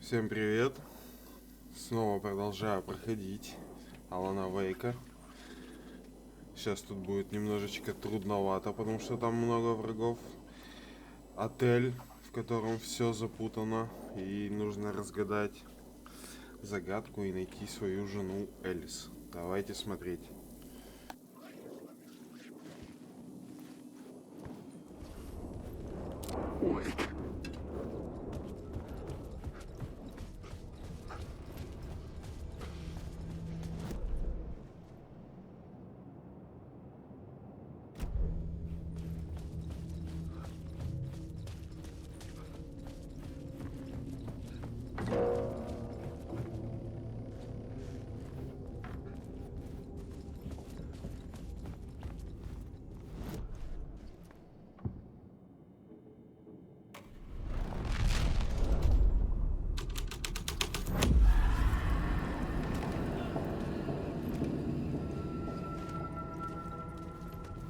Всем привет! Снова продолжаю проходить Алана Вейка. Сейчас тут будет немножечко трудновато, потому что там много врагов. Отель, в котором все запутано, и нужно разгадать загадку и найти свою жену Элис. Давайте смотреть.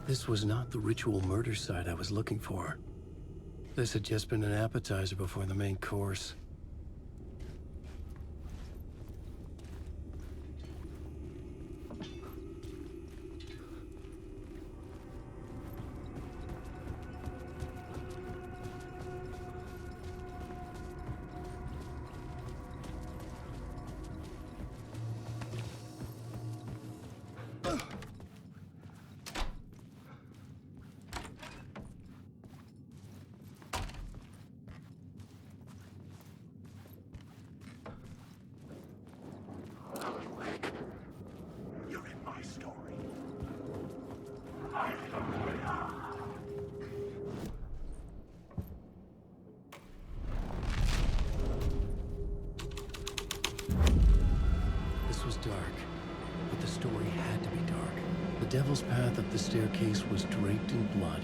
This was not the ritual murder site I was looking for. This had just been an appetizer before the main course. This was dark, but the story had to be dark. The devil's path up the staircase was draped in blood.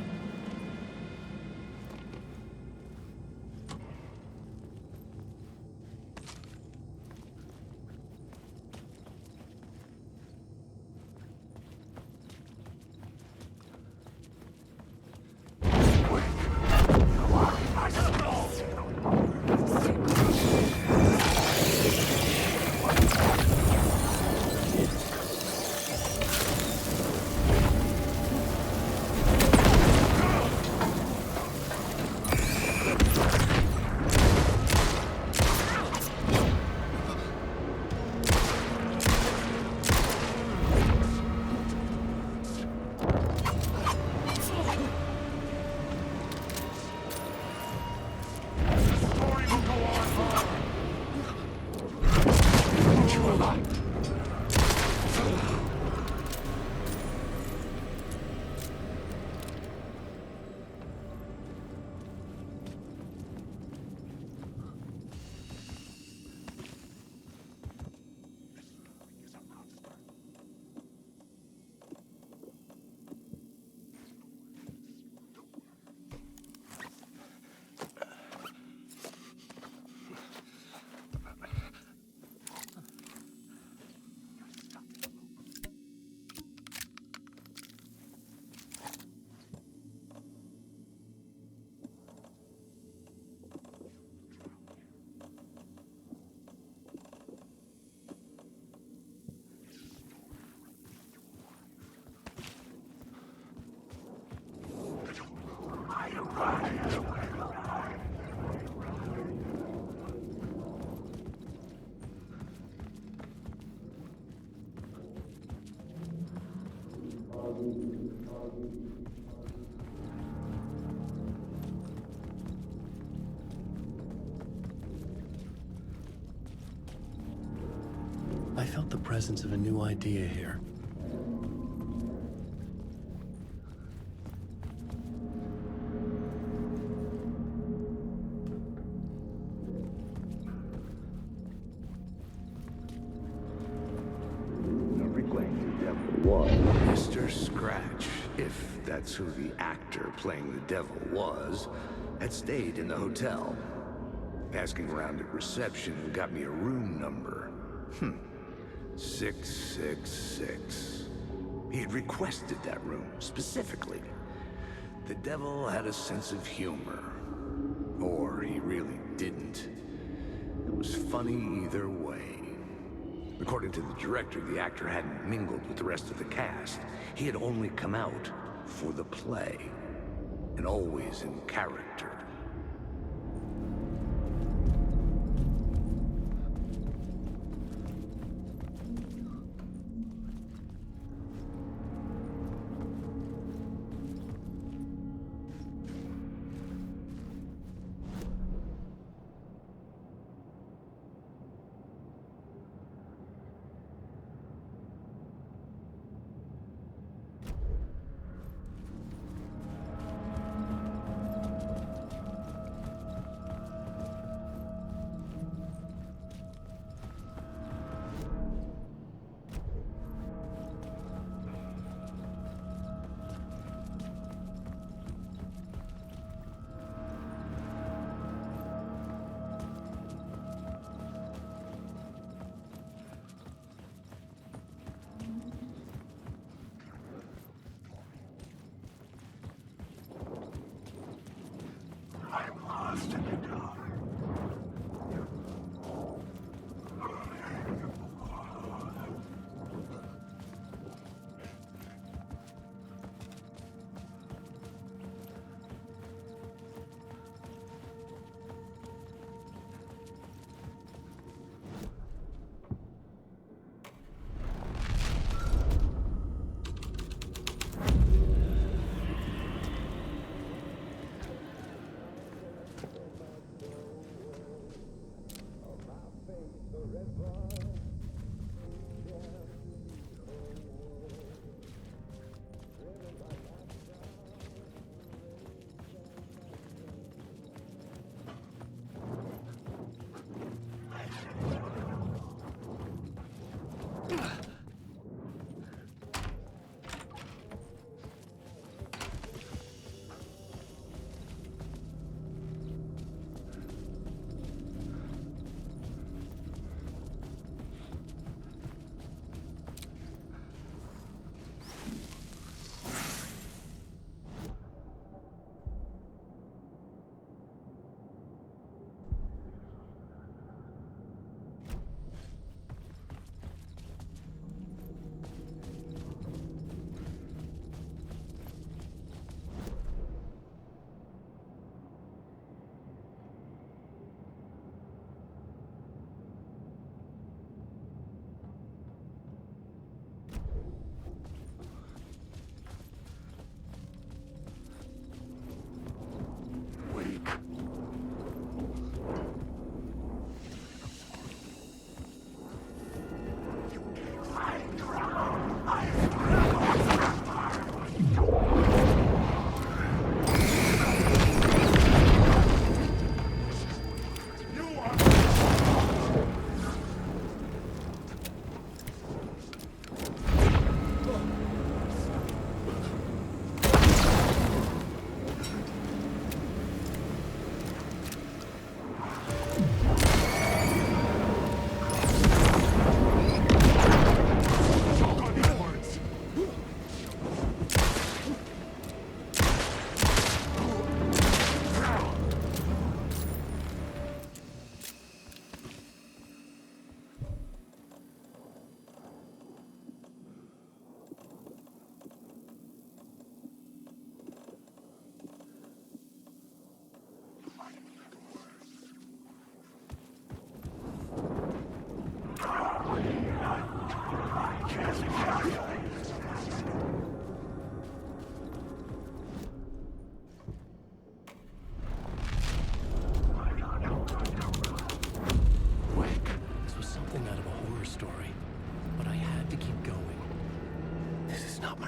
I felt the presence of a new idea here. Mr. Scratch, if that's who the actor playing the devil was, had stayed in the hotel. Asking around at reception got me a room number. 666. He had requested that room, specifically. The devil had a sense of humor. Or he really didn't. was funny either way. According to the director, the actor hadn't mingled with the rest of the cast. He had only come out for the play, and always in character.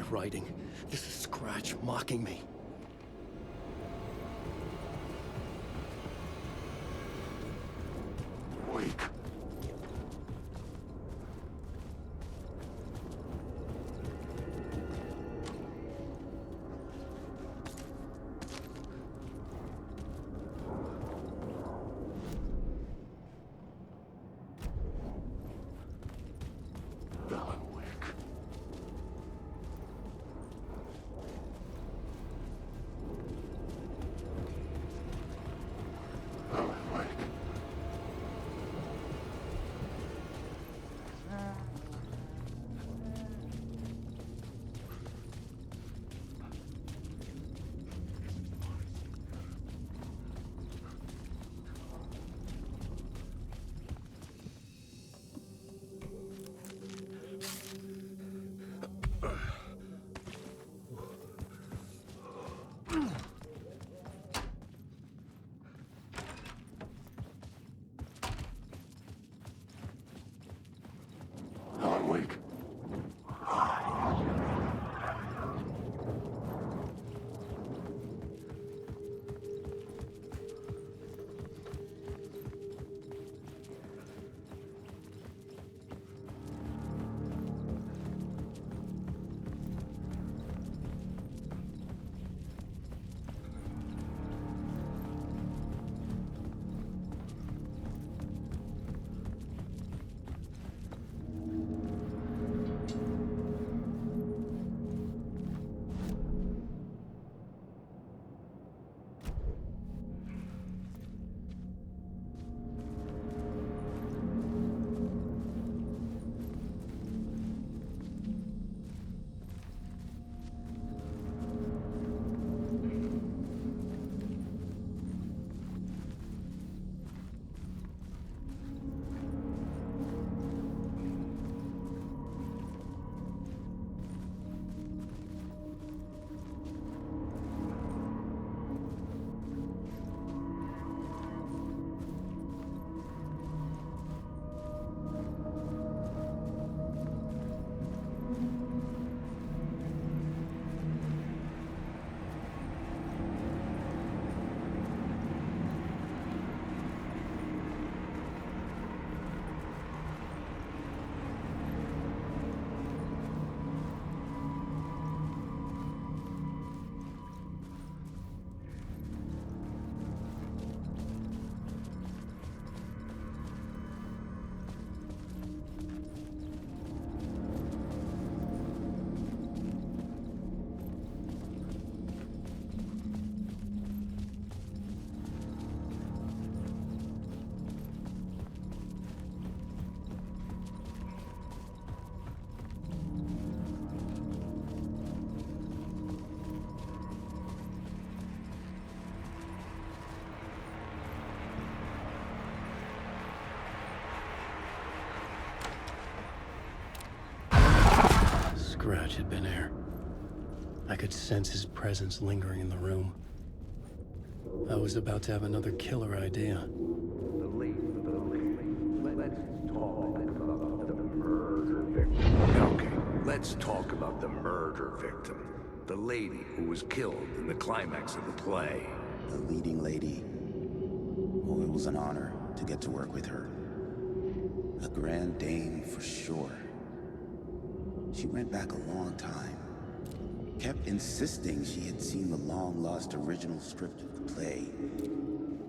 Writing. This is Scratch mocking me. Wake. much had been here. I could sense his presence lingering in the room. I was about to have another killer idea. Let's talk about the murder victim. The lady who was killed in the climax of the play. The leading lady. Oh, it was an honor to get to work with her. A grand dame for sure. She went back a long time. Kept insisting she had seen the long-lost original script of the play.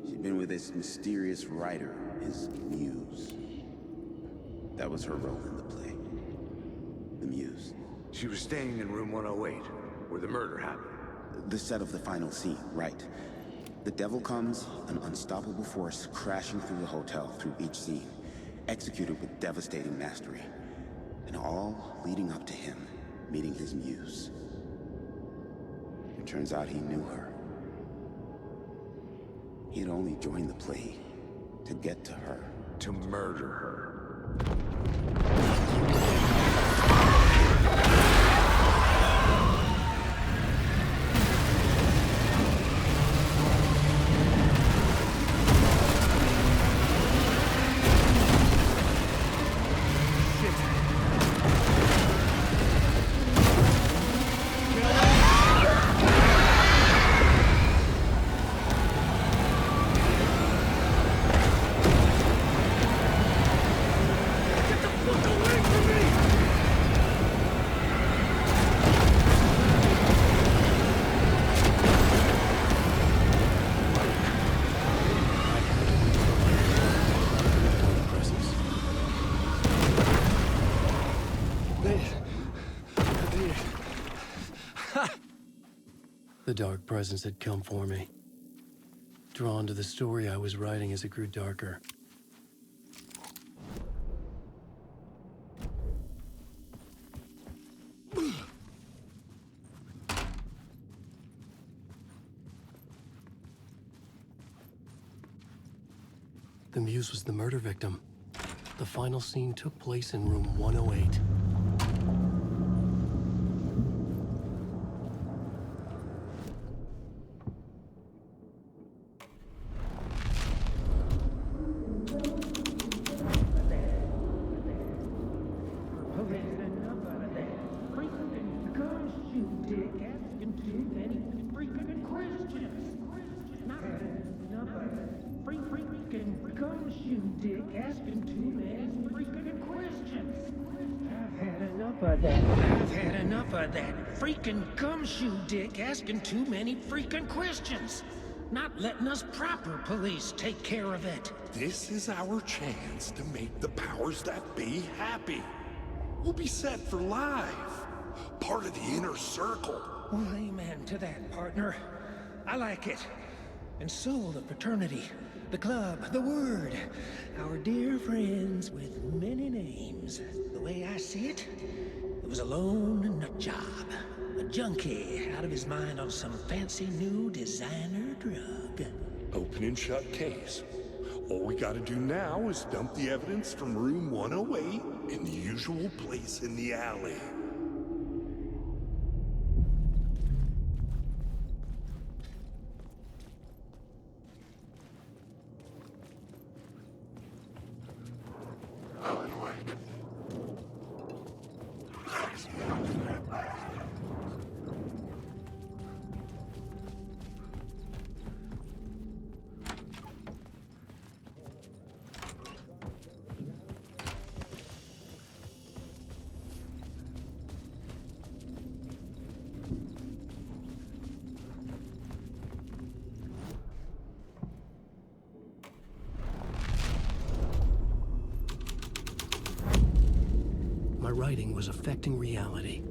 She'd been with this mysterious writer, his muse. That was her role in the play. The muse. She was staying in room 108, where the murder happened. The set of the final scene, right. The devil comes, an unstoppable force crashing through the hotel through each scene, executed with devastating mastery. And all leading up to him meeting his muse. It turns out he knew her. He had only joined the play to get to her. To murder her. The dark presence had come for me. Drawn to the story I was writing as it grew darker. The muse was the murder victim. The final scene took place in room 108. Freaking gumshoe dick asking too many freaking questions. Not letting us proper police take care of it. This is our chance to make the powers that be happy. We'll be set for life. Part of the inner circle. Well, amen to that, partner. I like it. And so will the fraternity, the club, the word. Our dear friends with many names. The way I see it, it was a lone nut job. A junkie out of his mind on some fancy new designer drug. Open and shut case. All we gotta do now is dump the evidence from room 108 in the usual place in the alley. My writing was affecting reality.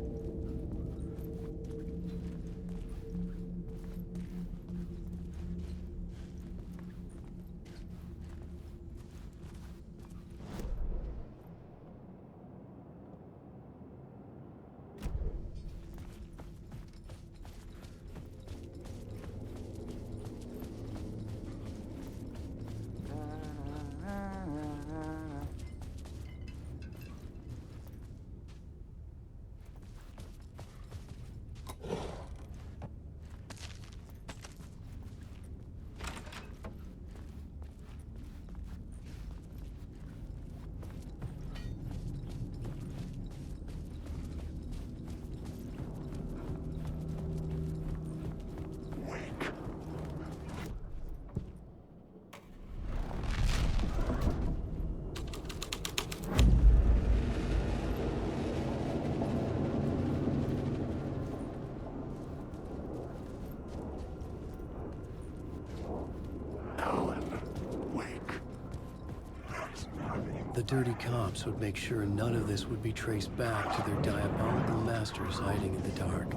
The dirty cops would make sure none of this would be traced back to their diabolical masters hiding in the dark.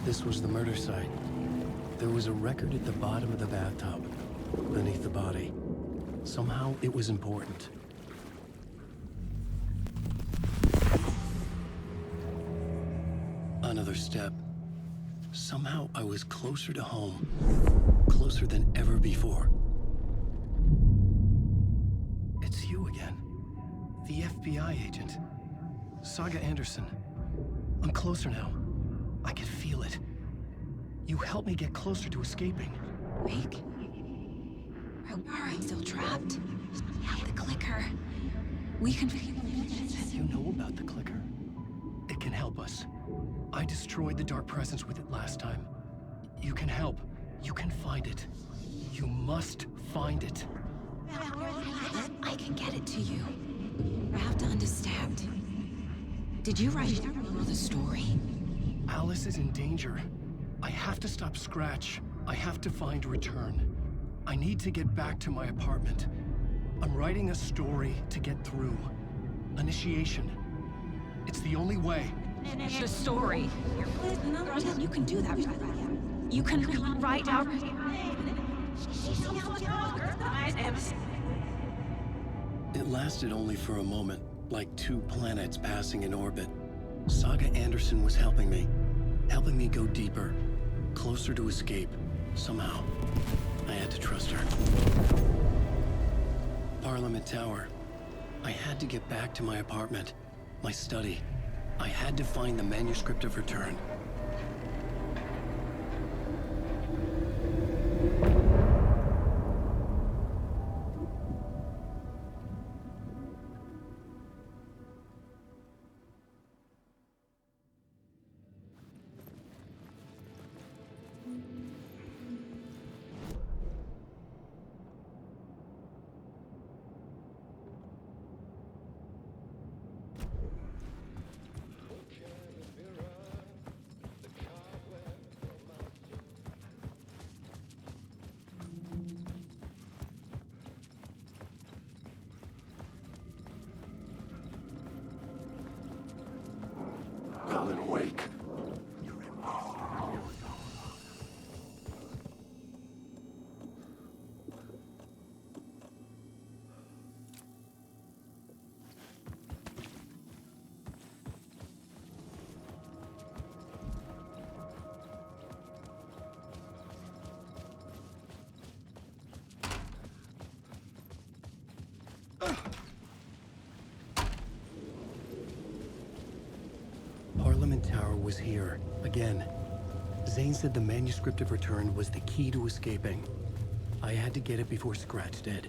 This was the murder site. There was a record at the bottom of the bathtub, beneath the body. Somehow it was important. Another step. Somehow I was closer to home. Closer than ever before. It's you again. The FBI agent. Saga Anderson. I'm closer now. I can feel it. You helped me get closer to escaping. Wake? Are you still trapped? I have the clicker. We can... You know about the clicker. It can help us. I destroyed the dark presence with it last time. You can help. You can find it. You must find it. I can get it to you. You have to understand. Did you write the story? Alice is in danger. I have to stop Scratch. I have to find Return. I need to get back to my apartment. I'm writing a story to get through. Initiation. It's the only way. The story. You can do that. You can write out... It lasted only for a moment, like two planets passing in orbit. Saga Anderson was helping me go deeper, closer to escape, somehow. I had to trust her. Parliament Tower. I had to get back to my apartment, my study. I had to find the manuscript of Return. was here, again. Zane said the manuscript of Return was the key to escaping. I had to get it before Scratch did.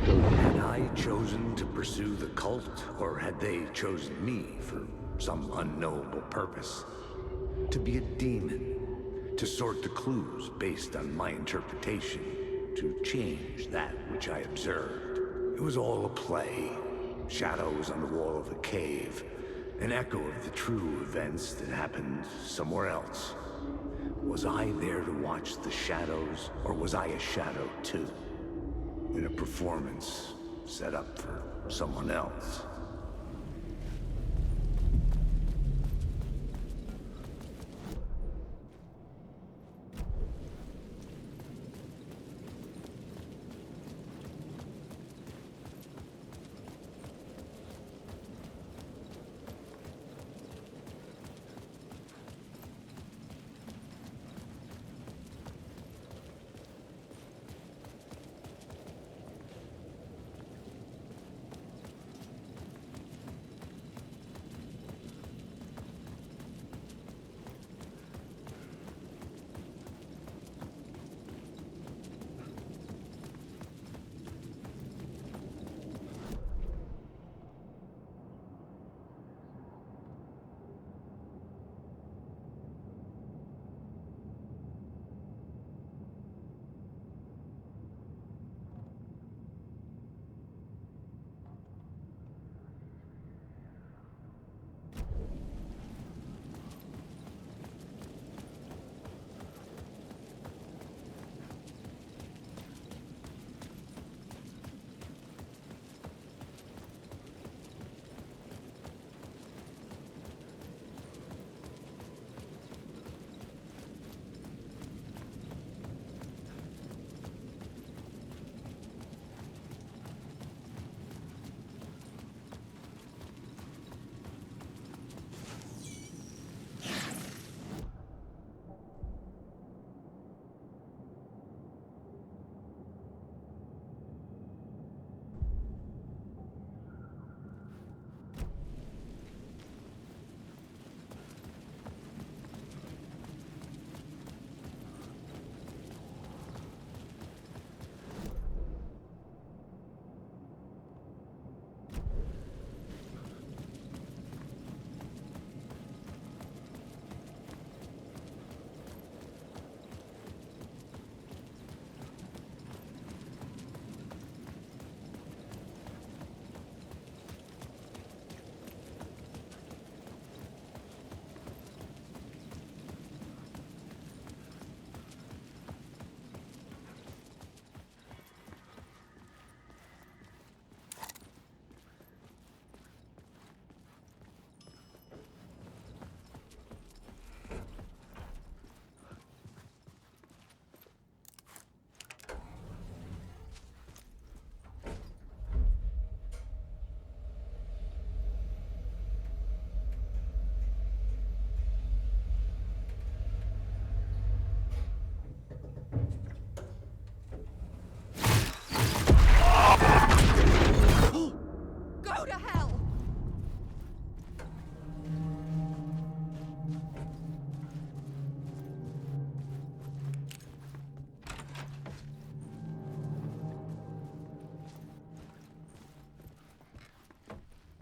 Had I chosen to pursue the cult, or had they chosen me for some unknowable purpose? To be a demon, to sort the clues based on my interpretation, to change that which I observed. It was all a play. Shadows on the wall of the cave, an echo of the true events that happened somewhere else. Was I there to watch the shadows, or was I a shadow too? In a performance set up for someone else.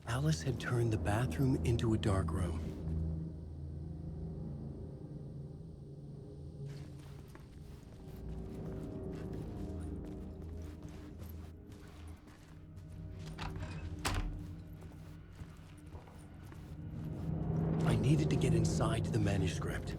Alice had turned the bathroom into a dark room. I needed to get inside the manuscript.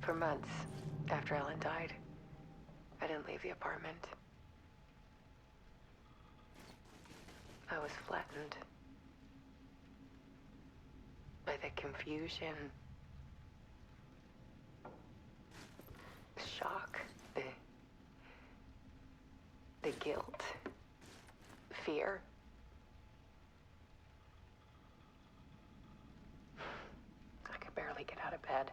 For months after Ellen died, I didn't leave the apartment. I was flattened by the confusion, shock, the guilt, fear. I could barely get out of bed.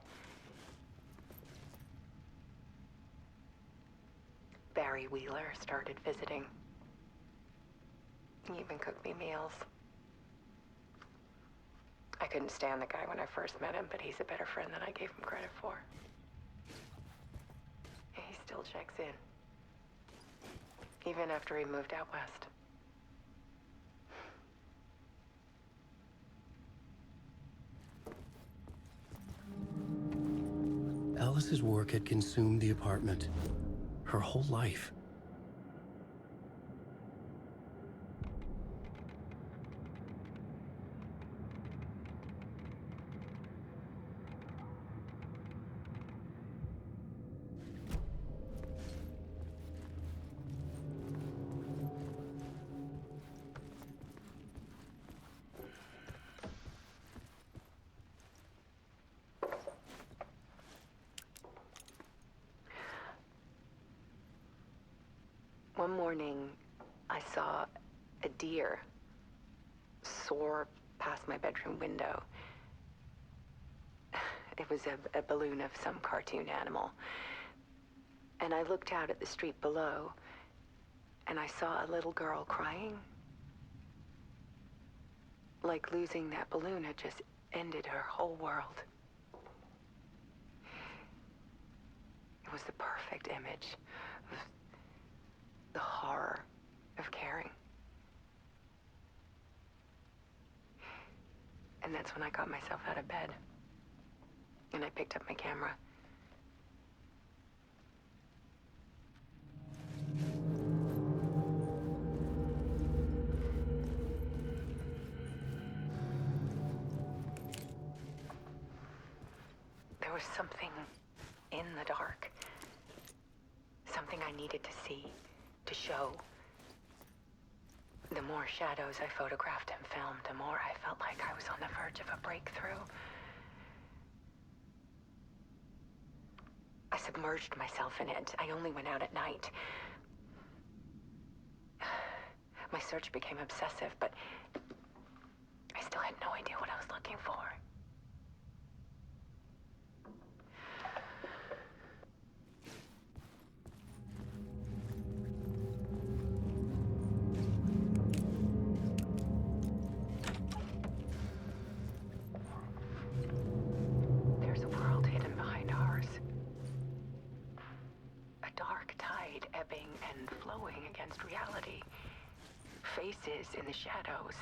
Barry Wheeler started visiting. He even cooked me meals. I couldn't stand the guy when I first met him, but he's a better friend than I gave him credit for. He still checks in, even after he moved out west. Alice's work had consumed the apartment. Her whole life. One morning, I saw a deer soar past my bedroom window. It was a balloon of some cartoon animal. And I looked out at the street below, and I saw a little girl crying. Like losing that balloon had just ended her whole world. It was the perfect image of the horror of caring. And that's when I got myself out of bed. And I picked up my camera. There was something in the dark. Something I needed to see, to show. The more shadows I photographed and filmed, the more I felt like I was on the verge of a breakthrough. I submerged myself in it. I only went out at night. My search became obsessive, but I still had no idea what I was looking for. There's a world hidden behind ours. A dark tide ebbing and flowing against reality. Faces in the shadows.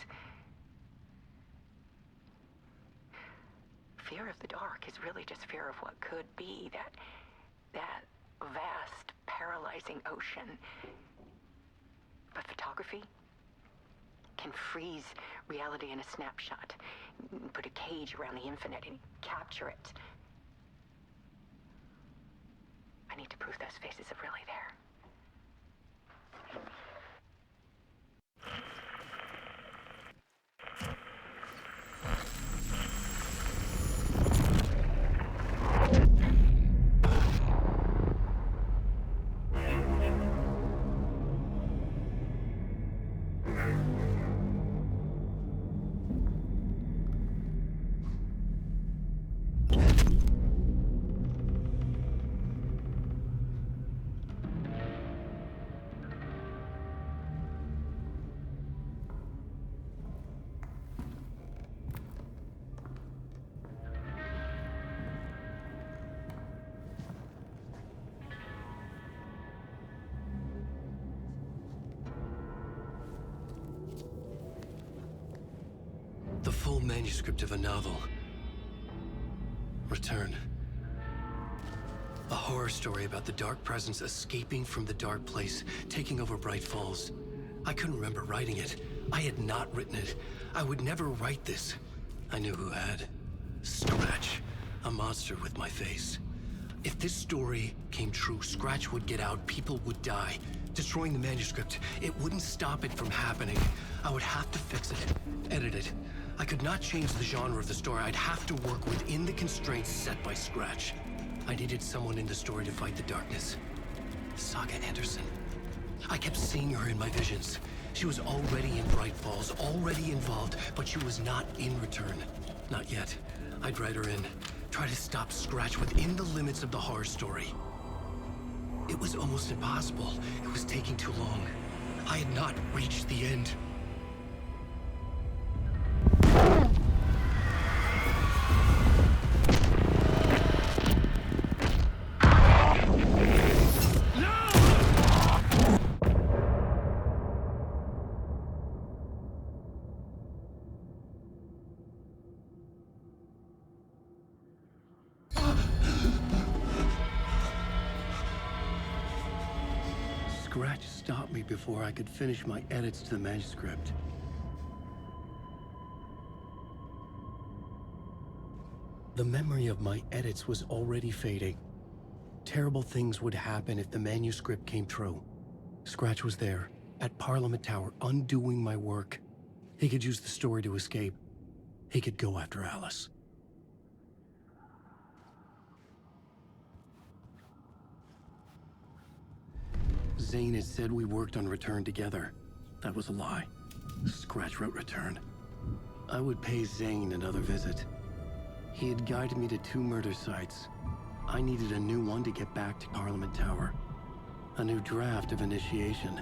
Fear of the dark is really just fear of what could be, that vast, paralyzing ocean. But photography can freeze reality in a snapshot, put a cage around the infinite and capture it. I need to prove those faces are really there. manuscript of a novel. Return. A horror story about the dark presence escaping from the dark place, taking over Bright Falls. I couldn't remember writing it. I had not written it. I would never write this. I knew who had. Scratch. A monster with my face. If this story came true, Scratch would get out, people would die. Destroying the manuscript, it wouldn't stop it from happening. I would have to fix it, edit it. I could not change the genre of the story. I'd have to work within the constraints set by Scratch. I needed someone in the story to fight the darkness. Saga Anderson. I kept seeing her in my visions. She was already in Bright Falls, already involved, but she was not in Return. Not yet. I'd write her in. Try to stop Scratch within the limits of the horror story. It was almost impossible. It was taking too long. I had not reached the end. Scratch stopped me before I could finish my edits to the manuscript. The memory of my edits was already fading. Terrible things would happen if the manuscript came true. Scratch was there, at Parliament Tower, undoing my work. He could use the story to escape. He could go after Alice. Zane had said we worked on Return together. That was a lie. Scratch wrote Return. I would pay Zane another visit. He had guided me to 2 murder sites. I needed a new one to get back to Parliament Tower. A new draft of Initiation.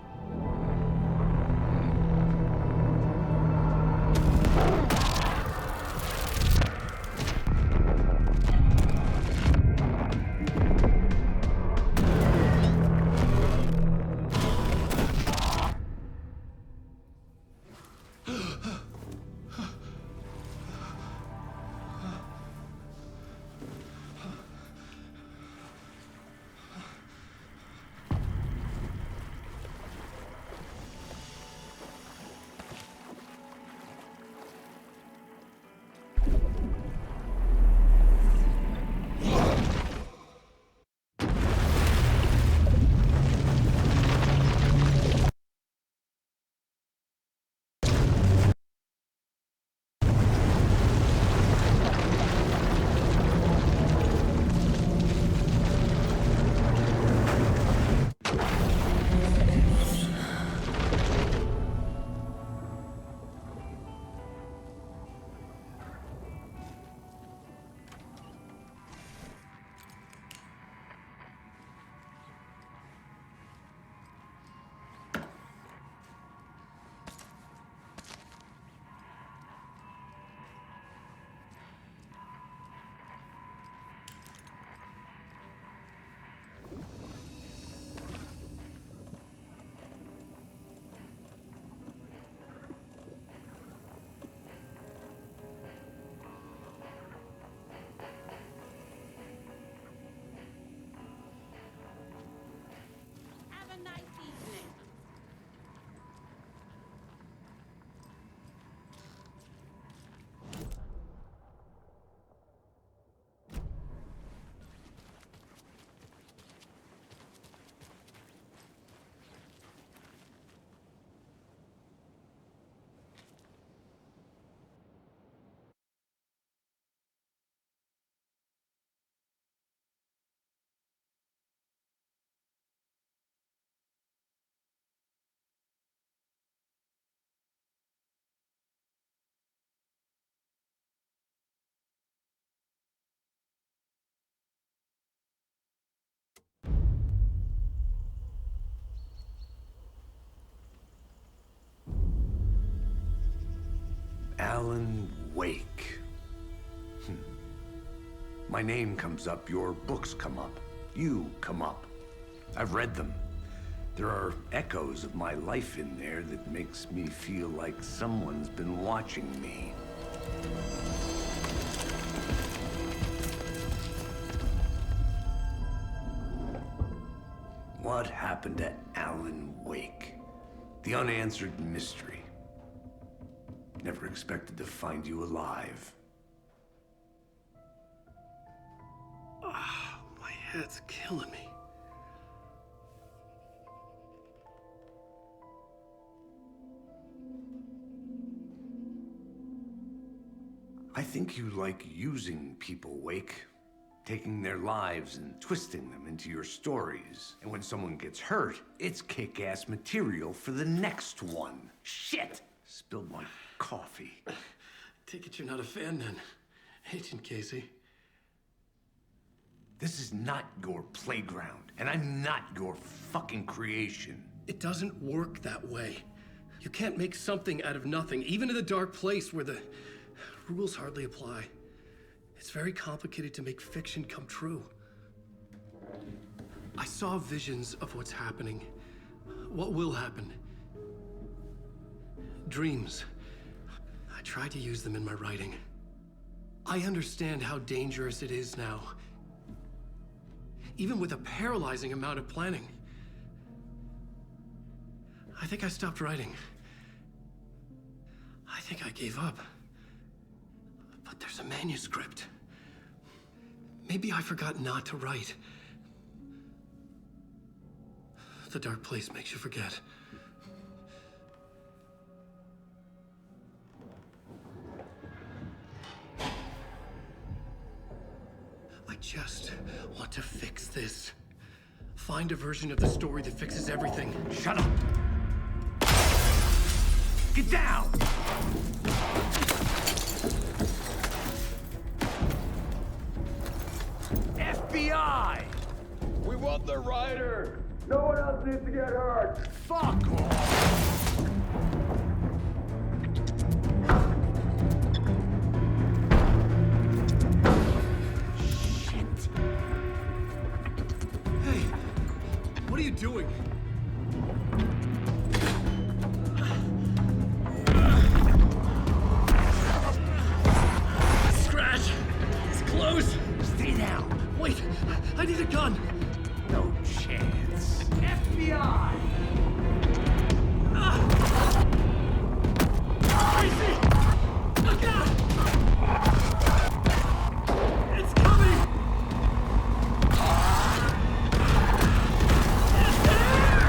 Alan Wake. My name comes up, your books come up, you come up. I've read them. There are echoes of my life in there that makes me feel like someone's been watching me. What happened to Alan Wake? The unanswered mystery. Never expected to find you alive. My head's killing me. I think you like using people, Wake. Taking their lives and twisting them into your stories. And when someone gets hurt, it's kick-ass material for the next one. Shit! Spilled my coffee. Take it you're not a fan then, Agent Casey. This is not your playground, and I'm not your fucking creation. It doesn't work that way. You can't make something out of nothing, even in the dark place where the rules hardly apply. It's very complicated to make fiction come true. I saw visions of what's happening, what will happen. Dreams. I tried to use them in my writing. I understand how dangerous it is now, even with a paralyzing amount of planning. I think I stopped writing. I think I gave up. But there's a manuscript. Maybe I forgot not to write. The dark place makes you forget. I just want to fix this. Find a version of the story that fixes everything. Shut up! Get down! FBI! We want the writer! No one else needs to get hurt! Fuck off! Shit! Hey, what are you doing? Scratch! It's close! Stay down! Wait, I need a gun! No chance. FBI! Crazy! Look out! It's coming! It's there!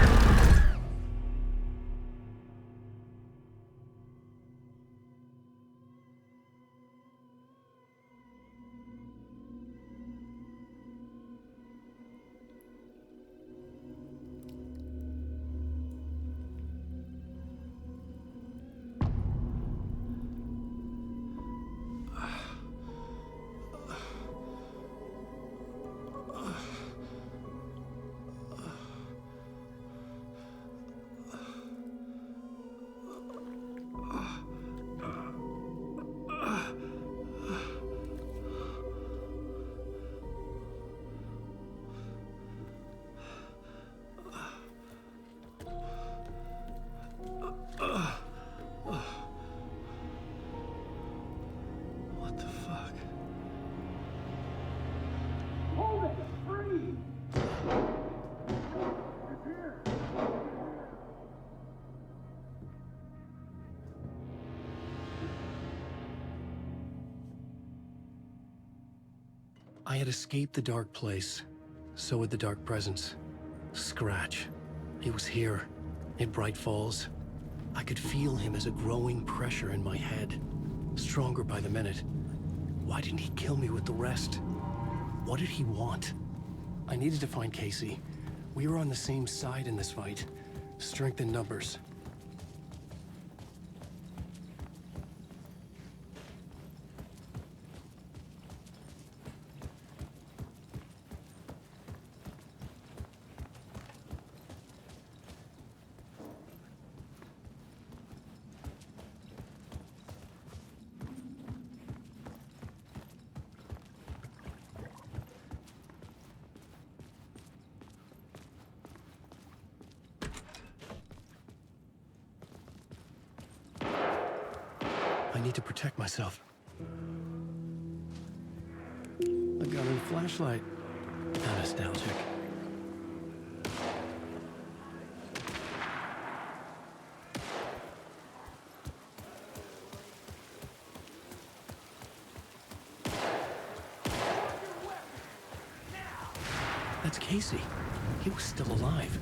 What the fuck? Hold it! Freeze! I had escaped the dark place. So had the dark presence. Scratch. He was here, in Bright Falls. I could feel him as a growing pressure in my head. Stronger by the minute. Why didn't he kill me with the rest? What did he want? I needed to find Casey. We were on the same side in this fight. Strength in numbers. need to protect myself. A gun and flashlight. How nostalgic. That's Casey. He was still alive.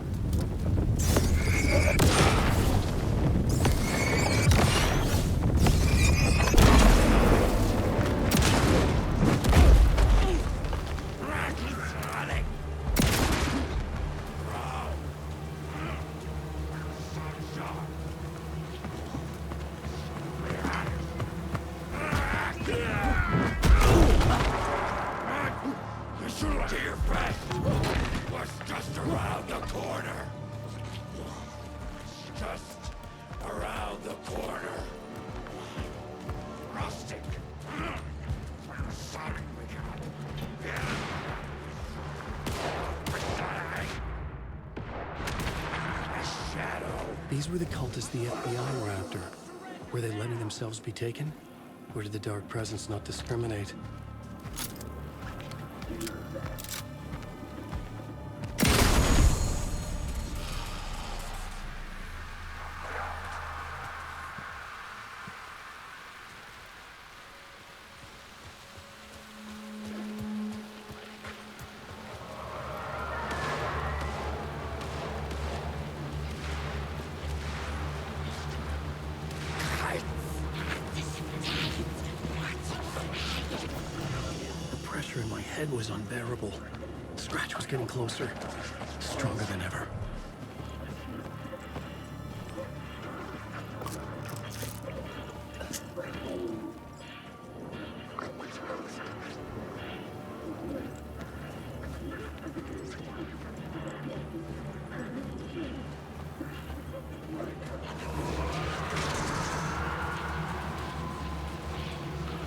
These were the cultists the FBI were after. Were they letting themselves be taken? Or did the Dark Presence not discriminate? In my head was unbearable. Scratch was getting closer, stronger than ever.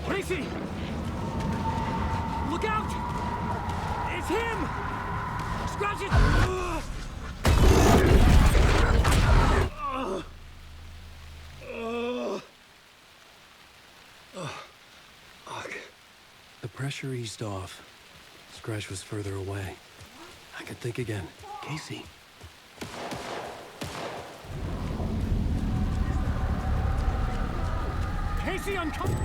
Casey! Look out! It's him! Scratch it! The pressure eased off. Scratch was further away. I could think again. Casey. Casey, I'm coming!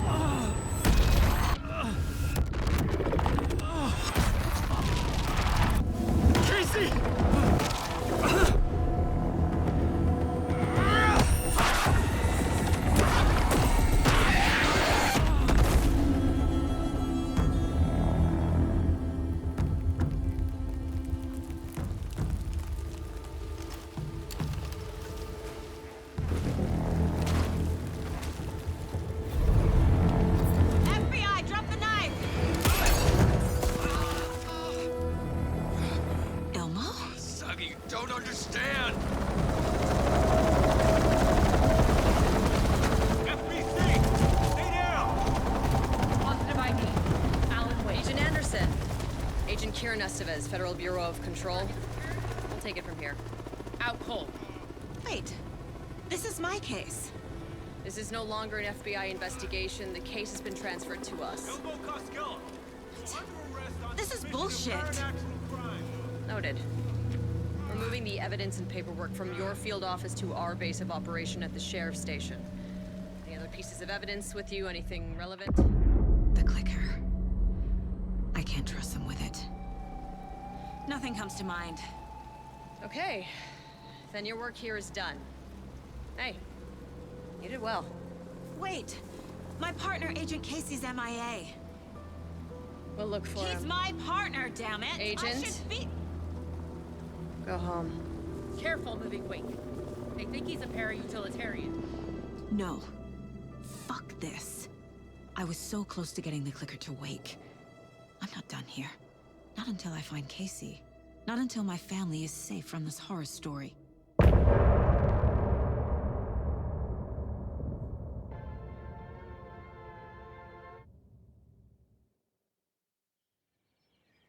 Casey! FBI, drop the knife! Elmo? Suggy, you don't understand! FBC! Stay down! Positive ID. Alan Wade. Agent Anderson. Agent Kieran Estevez, Federal Bureau of Control. We'll take it from here. Out cold. Wait, this is my case. This is no longer an FBI investigation. The case has been transferred to us. This is bullshit. Noted. We're moving the evidence and paperwork from your field office to our base of operation at the sheriff's station. Any other pieces of evidence with you? Anything relevant? The clicker. I can't trust them with it. Nothing comes to mind. Okay. Then your work here is done. Hey, you did well. Wait, my partner, Agent Casey's MIA. We'll look for He's him. my partner, damn it! I Agent? should be... Go home. Careful moving Wake. They think he's a para-utilitarian. No. Fuck this. I was so close to getting the clicker to Wake. I'm not done here. Not until I find Casey. Not until my family is safe from this horror story.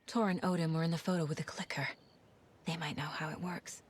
Tor and Odin were in the photo with the clicker. They might know how it works.